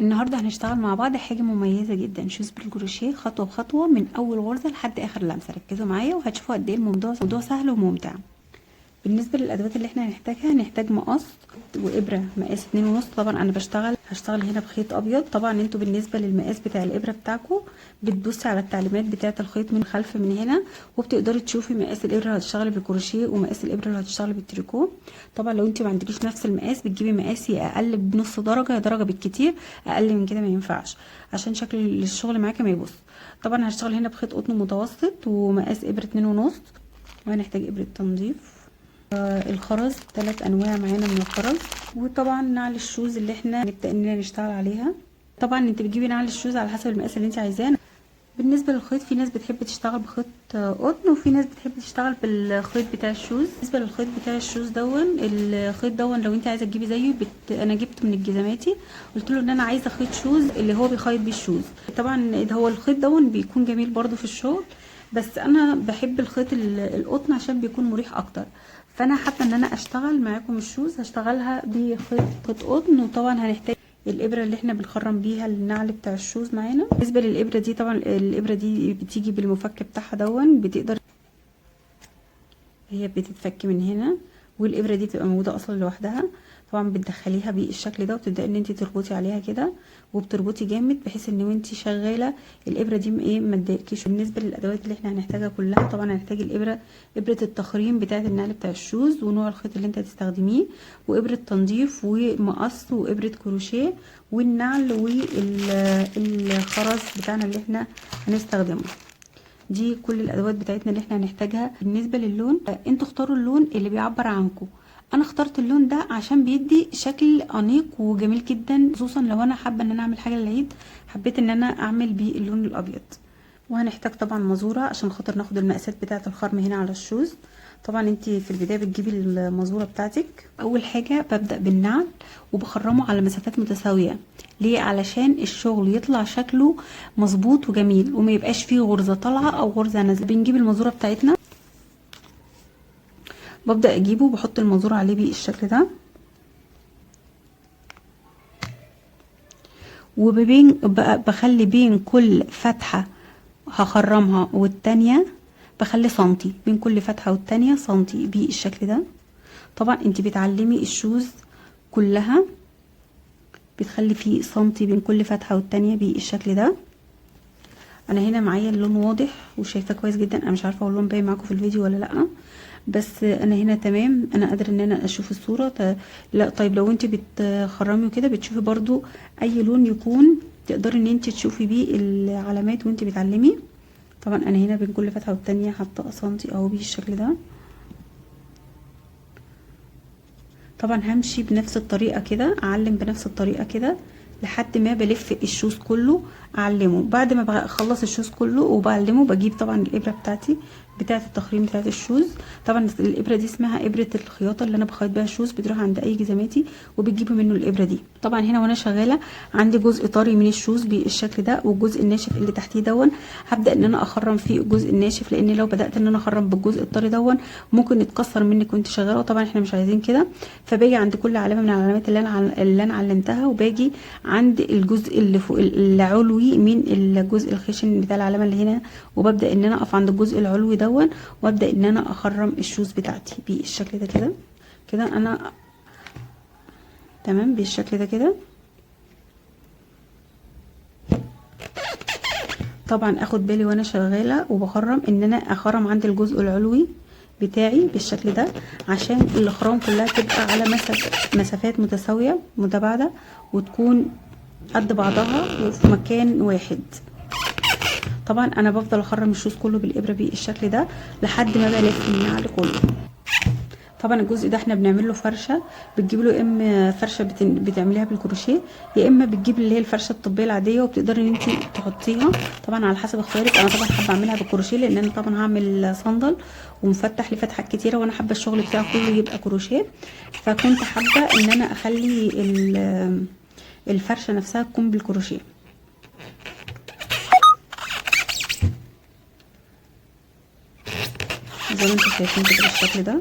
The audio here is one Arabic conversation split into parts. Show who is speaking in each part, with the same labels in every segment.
Speaker 1: النهارده هنشتغل مع بعض حاجه مميزه جدا، شوز بالكروشيه خطوه بخطوه من اول غرزه لحد اخر لمسه. ركزوا معايا وهتشوفوا قد ايه الموضوع سهل وممتع. بالنسبه للادوات اللي احنا هنحتاجها، هنحتاج مقص وابره مقاس 2.5. طبعا انا هشتغل هنا بخيط ابيض. طبعا انتوا بالنسبه للمقاس بتاع الابره بتاعكم بتبصي على التعليمات بتاعه الخيط من خلف من هنا، وبتقدري تشوفي مقاس الابره اللي هتشتغلي بالكروشيه ومقاس الابره اللي هتشتغلي بالتريكو. طبعا لو انت ما عندكيش نفس المقاس بتجيبي مقاسي اقل بنص درجه، درجه بالكتير، اقل من كده ما ينفعش عشان شكل الشغل معاكي ما يبص. طبعا هشتغل هنا بخيط قطن متوسط ومقاس ابره 2.5. وهنحتاج ابره تنظيف، الخرز 3 انواع معانا من الخرز، وطبعا نعل الشوز اللي احنا نبدا اننا نشتغل عليها. طبعا انت بتجيبي نعل الشوز على حسب المقاس اللي انت عايزاه. بالنسبه للخيط، في ناس بتحب تشتغل بخيط قطن وفي ناس بتحب تشتغل بالخيط بتاع الشوز. بالنسبه للخيط بتاع الشوز الخيط لو انت عايزه تجيبي زيه انا جبته من الجزماتي، قلت له ان انا عايزه خيط شوز اللي هو بيخيط بيه الشوز. طبعا هو الخيط بيكون جميل برضو في الشغل، بس انا بحب الخيط القطن عشان بيكون مريح اكتر. فانا حابه ان انا اشتغل معاكم الشوز، هشتغلها بخيط قطن. وطبعا هنحتاج الابره اللي احنا بنخرم بيها النعل بتاع الشوز معانا. بالنسبه للابره دي، طبعا الابره دي بتيجي بالمفك بتاعها بتقدر هي بتتفك من هنا، والابره دي بتبقى موجوده اصلا لوحدها. طبعا بتدخليها بالشكل ده وتبداي ان انت تربطي عليها كده، وبتربطي جامد بحيث ان وانت شغاله الابره دي ما تضايقكيش. بالنسبه للادوات اللي احنا هنحتاجها كلها، طبعا هنحتاج ابره التخريم بتاعه النعل بتاع الشوز ونوع الخيط اللي انت هتستخدميه، وابره تنظيف ومقص وابره كروشيه والنعل والخرز بتاعنا اللي احنا هنستخدمه. دي كل الادوات بتاعتنا اللي احنا هنحتاجها. بالنسبه للون، انتوا اختاروا اللون اللي بيعبر عنكم. انا اخترت اللون ده عشان بيدي شكل انيق وجميل جدا، خصوصا لو انا حابه ان انا اعمل حاجه للعيد، حبيت ان انا اعمل بيه اللون الابيض. وهنحتاج طبعا مازوره عشان خاطر ناخد المقاسات بتاعه الخرم هنا على الشوز. طبعا انت في البدايه بتجيبي المازوره بتاعتك. اول حاجه ببدا بالنعل وبخرمه على مسافات متساويه. ليه؟ علشان الشغل يطلع شكله مظبوط وجميل وما يبقاش فيه غرزه طالعه او غرزه نازله. بنجيب المازوره بتاعتنا، ببدا اجيبه وبحط المازوره عليه بالشكل ده، بخلي بين كل فتحه هخرمها والتانية بخلي سنتي، بين كل فتحة والتانية سنتي بالشكل ده. طبعا انت بتعلمي الشوز كلها، بتخلي فيه سنتي بين كل فتحة والتانية بالشكل ده. انا هنا معايا اللون واضح وشايفاه كويس جدا. انا مش عارفة هو اللون باين معاكم في الفيديو ولا لا، بس انا هنا تمام، انا قادرة ان انا اشوف الصورة. لا طيب، لو انت بتخرمي وكده بتشوفي برضو اي لون يكون تقدري ان انت تشوفي بيه العلامات وانت بتعلمي. طبعا انا هنا بين كل فتحه والتانيه حاطه سنتي اهو بالشكل ده. طبعا همشي بنفس الطريقه كده، اعلم بنفس الطريقه كده لحد ما بلف الشوز كله اعلمه. بعد ما بخلص الشوز كله وبعلمه، بجيب طبعا الابره بتاعتي بتاعه التخريم بتاعه الشوز. طبعا الابره دي اسمها ابره الخياطه اللي انا بخيط بيها الشوز، بتروح عند اي جزماتي وبتجيبوا منه الابره دي. طبعا هنا وانا شغاله عندي جزء طري من الشوز بالشكل ده، والجزء الناشف اللي تحتيه هبدا ان انا اخرم فيه الجزء الناشف، لان لو بدات ان انا اخرم بالجزء الطري ممكن يتكسر منك وانت شغاله، وطبعا احنا مش عايزين كده. فباجي عند كل علامه من العلامات اللي انا علمتها، وباجي عند الجزء اللي فوق العلوي من الجزء الخشن بتاع العلامه اللي هنا، وببدا ان انا اقف عند الجزء العلوي وابدا ان انا اخرم الشوز بتاعتي بالشكل ده كده. كده انا تمام بالشكل ده كده. طبعا اخد بالي وانا شغاله وبخرم ان انا اخرم عند الجزء العلوي بتاعي بالشكل ده، عشان الاخرام كلها تبقى على مسافات متساويه متباعده وتكون قد بعضها وفي مكان واحد. طبعا انا بفضل اخرم الشوز كله بالابره بالشكل ده لحد ما بلف النعل كله. طبعا الجزء ده احنا بنعمل له فرشه، بتجيب له يا اما فرشه بتعمليها بالكروشيه، يا اما بتجيب اللي هي الفرشه الطبيه العاديه وبتقدري ان انت تحطيها طبعا على حسب اختيارك. انا طبعا حابه اعملها بالكروشيه لان انا طبعا هعمل صندل ومفتح لفتحات كتيره، وانا حابه الشغل بتاعه كله يبقى كروشيه. فكنت حابه ان انا اخلي الفرشه نفسها تكون بالكروشيه زي ما انتم شايفين كده بالشكل ده.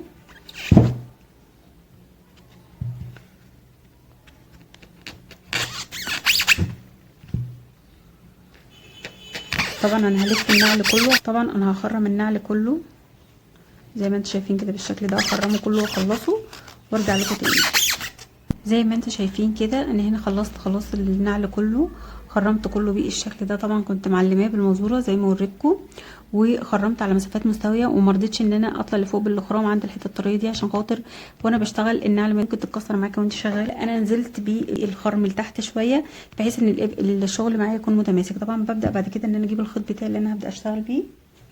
Speaker 1: طبعا انا هلف النعل كله، طبعا انا هخرم النعل كله زي ما انتم شايفين كده بالشكل ده، اخرمه كله واخلصه وارجع لكم تاني. زي ما انتم شايفين كده انا هنا خلصت خلاص النعل كله، خرمت كله بالشكل ده. طبعا كنت معلماه بالمزوره زي ما وريتكم، وخرمت على مسافات مستويه، وما رضيتش ان انا اطلع لفوق بالاخرام عند الحته الطريه دي، عشان خاطر وانا بشتغل النعل ممكن تتكسر معاكي وانت شغاله. انا نزلت بالخرم لتحت شويه بحيث ان الشغل معايا يكون متماسك. طبعا ببدا بعد كده ان انا اجيب الخيط بتاعي اللي انا هبدا اشتغل بيه،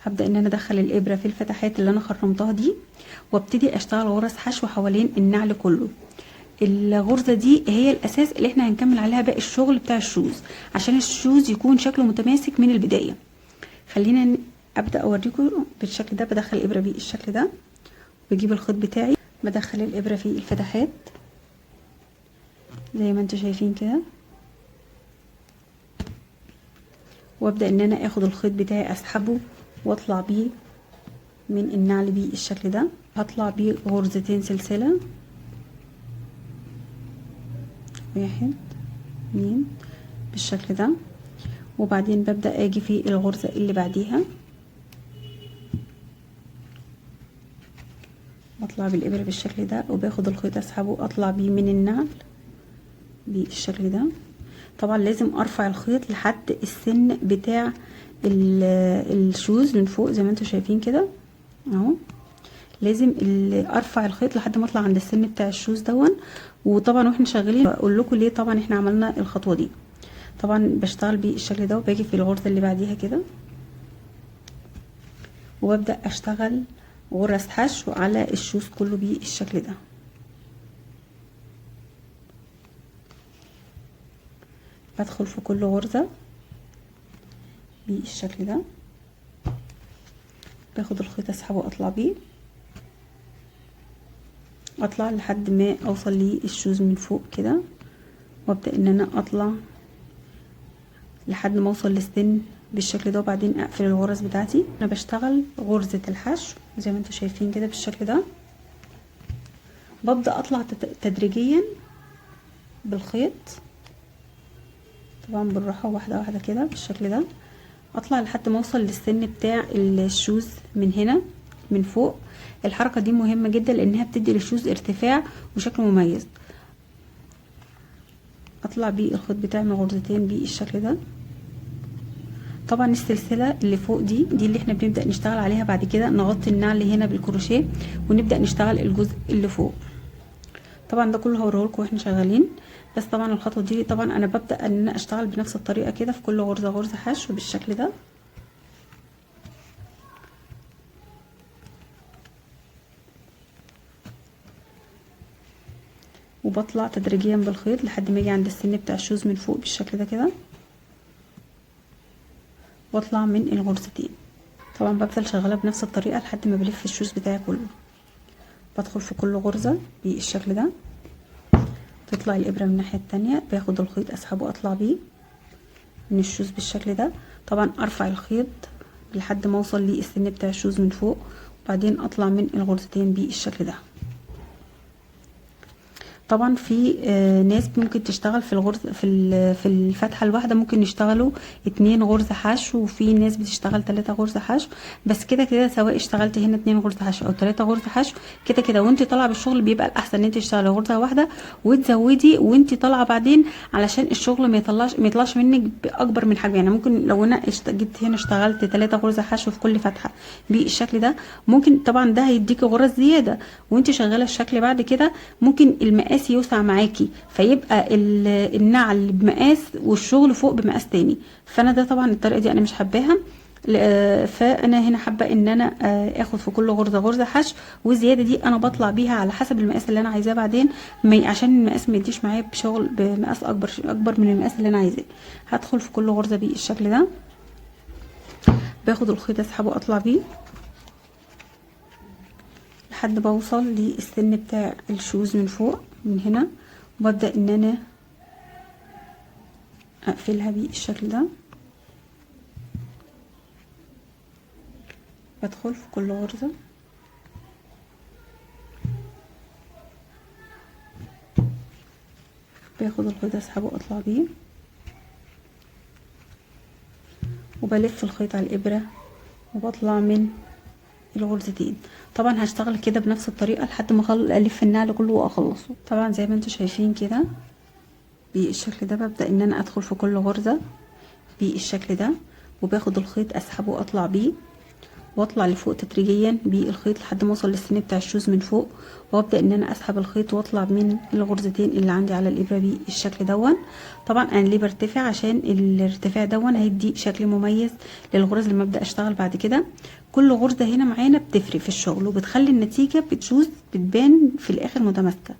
Speaker 1: هبدا ان انا ادخل الابره في الفتحات اللي انا خرمتها دي، وابتدي اشتغل غرز حشو حوالين النعل كله. الغرزه دي هي الاساس اللي احنا هنكمل عليها باقي الشغل بتاع الشوز، عشان الشوز يكون شكله متماسك من البدايه. خلينا ابدا اوريكم بالشكل ده. بدخل الابره بالشكل ده، بجيب الخيط بتاعي بدخل الابره في الفتحات زي ما انتم شايفين كده، وابدا ان انا اخد الخيط بتاعي اسحبه واطلع بيه من النعل بالشكل ده. هطلع بيه غرزتين سلسله، 1 2 بالشكل ده، وبعدين ببدأ اجي في الغرزة اللي بعديها اطلع بالابرة بالشكل ده، وباخد الخيط اسحبه اطلع بيه من النعل بالشكل ده. طبعا لازم ارفع الخيط لحد السن بتاع الشوز من فوق زي ما انتم شايفين كده اهو. لازم ارفع الخيط لحد ما اطلع عند السن بتاع الشوز دون. وطبعا واحنا شغالين بقول لكم ليه طبعا احنا عملنا الخطوه دي. طبعا بشتغل بالشكل ده، وباجي في الغرزه اللي بعديها كده، وببدأ اشتغل غرز حشو على الشوز كله بالشكل ده. بدخل في كل غرزة بالشكل ده، باخد الخيط اسحبه واطلع بيه، اطلع لحد ما اوصل للشوز من فوق كده، وابدأ ان انا اطلع لحد ما اوصل للسن بالشكل ده، وبعدين اقفل الغرز بتاعتي. انا بشتغل غرزة الحشو زي ما انتم شايفين كده بالشكل ده. ببدأ اطلع تدريجيا بالخيط، طبعا بالراحة واحدة واحدة كده بالشكل ده، اطلع لحد ما اوصل للسن بتاع الشوز من هنا من فوق. الحركة دي مهمة جدا لانها بتدي للشوز ارتفاع وشكل مميز. اطلع بيه الخيط بتاعي من غرزتين بالشكل ده. طبعا السلسلة اللي فوق دي اللي احنا بنبدأ نشتغل عليها بعد كده، نغطي النعل هنا بالكروشيه ونبدأ نشتغل الجزء اللي فوق. طبعا ده كله هوريهولكم واحنا شغالين، بس طبعا الخطوة دي طبعا انا ببدأ ان انا اشتغل بنفس الطريقة كده في كل غرزة غرزة حشو بالشكل ده. وبطلع تدريجيا بالخيط لحد ما اجي عند السن بتاع الشوز من فوق بالشكل ده كده، واطلع من الغرزتين. طبعا بفضل شغاله بنفس الطريقه لحد ما بلف الشوز بتاعي كله. بدخل في كل غرزه بالشكل ده، تطلع الابره من الناحيه التانية، باخد الخيط اسحبه اطلع بيه من الشوز بالشكل ده. طبعا ارفع الخيط لحد ما اوصل للسن بتاع الشوز من فوق، وبعدين اطلع من الغرزتين بالشكل ده. طبعا في ناس ممكن تشتغل في الغرزه في الفتحه الواحده ممكن يشتغلوا 2 غرزه حشو، وفي ناس بتشتغل 3 غرزه حشو. بس كده كده سواء اشتغلت هنا 2 غرزه حشو او 3 غرزه حشو، كده كده وانت طالعه بالشغل بيبقى الاحسن ان انت تشتغلي غرزه واحده وتزودي وانت طالعه بعدين، علشان الشغل ما يطلعش منك باكبر من حجم. يعني ممكن لو انا جيت هنا اشتغلت 3 غرزه حشو في كل فتحه بالشكل ده، ممكن طبعا ده هيديكي غرز زياده وانت شغاله الشكل بعد كده، ممكن المقاس يوسع معاكي فيبقى النعل بمقاس والشغل فوق بمقاس تاني. فانا ده طبعا الطريقه دي انا مش حباها، فانا هنا حابه ان انا اخد في كل غرزه غرزه حشو، والزياده دي انا بطلع بيها على حسب المقاس اللي انا عايزاه بعدين، عشان المقاس ما يديش معايا بشغل بمقاس اكبر من المقاس اللي انا عايزاه. هدخل في كل غرزه بالشكل ده، باخد الخيط اسحبه اطلع بيه لحد بوصل للسن بتاع الشوز من فوق من هنا، وببدأ ان انا اقفلها بالشكل ده. بدخل في كل غرزة باخد الخيط اسحبه واطلع بيه، وبلف الخيط على الابره وبطلع من الغرزتين. طبعا هشتغل كده بنفس الطريقه لحد ما الف النعل كله واخلصه. طبعا زي ما انتم شايفين كده بالشكل ده ببدا ان انا ادخل في كل غرزه بالشكل ده، وباخد الخيط اسحبه واطلع بيه واطلع لفوق تدريجيا بالخيط لحد ما اوصل للسن بتاع الشوز من فوق، وابدا ان انا اسحب الخيط واطلع من الغرزتين اللي عندي على الابره بالشكل دون. طبعا انا ليه برتفع؟ عشان الارتفاع دون هيدي شكل مميز للغرز لما ابدا اشتغل بعد كده. كل غرزه هنا معانا بتفرق في الشغل وبتخلي النتيجه بتشوز بتبان في الاخر متماسكه.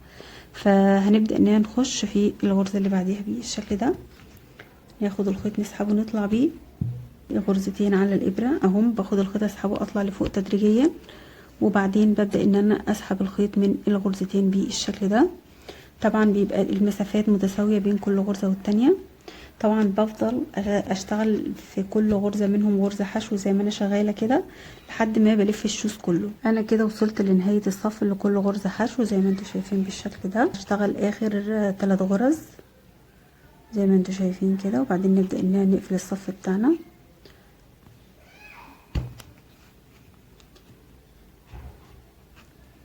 Speaker 1: فهنبدا اننا نخش في الغرزه اللي بعديها بالشكل ده، ناخد الخيط نسحبه ونطلع بيه غرزتين على الابره اهم، باخد الخيط اسحبه اطلع لفوق تدريجيا، وبعدين ببدا ان انا اسحب الخيط من الغرزتين بالشكل ده. طبعا بيبقى المسافات متساويه بين كل غرزه والتانيه. طبعا بفضل اشتغل في كل غرزه منهم غرزه حشو زي ما انا شغاله كده لحد ما بلف الشوز كله. انا كده وصلت لنهايه الصف اللي كل غرزه حشو زي ما انتم شايفين بالشكل ده. اشتغل اخر 3 غرز زي ما انتم شايفين كده، وبعدين نبدا ان نقفل الصف بتاعنا.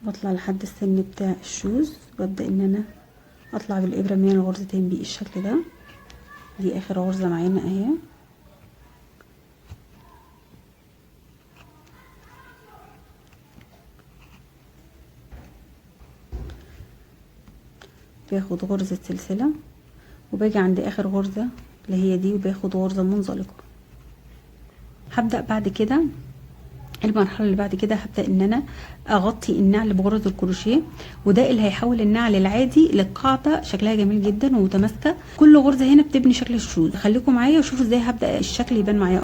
Speaker 1: بطلع لحد السن بتاع الشوز وابدا ان انا اطلع بالابره من الغرزتين بالشكل ده. دي اخر غرزه معانا اهي. باخد غرزه سلسله وباجي عند اخر غرزه اللي هي دي وباخد غرزه منزلقه. هبدا بعد كده المرحله اللي بعد كده هبدا ان انا اغطي النعل بغرز الكروشيه، وده اللي هيحول النعل العادي لقاعده شكلها جميل جدا ومتماسكه. كل غرزه هنا بتبني شكل الشوز. خليكم معايا وشوفوا ازاي هبدا الشكل يبان معايا.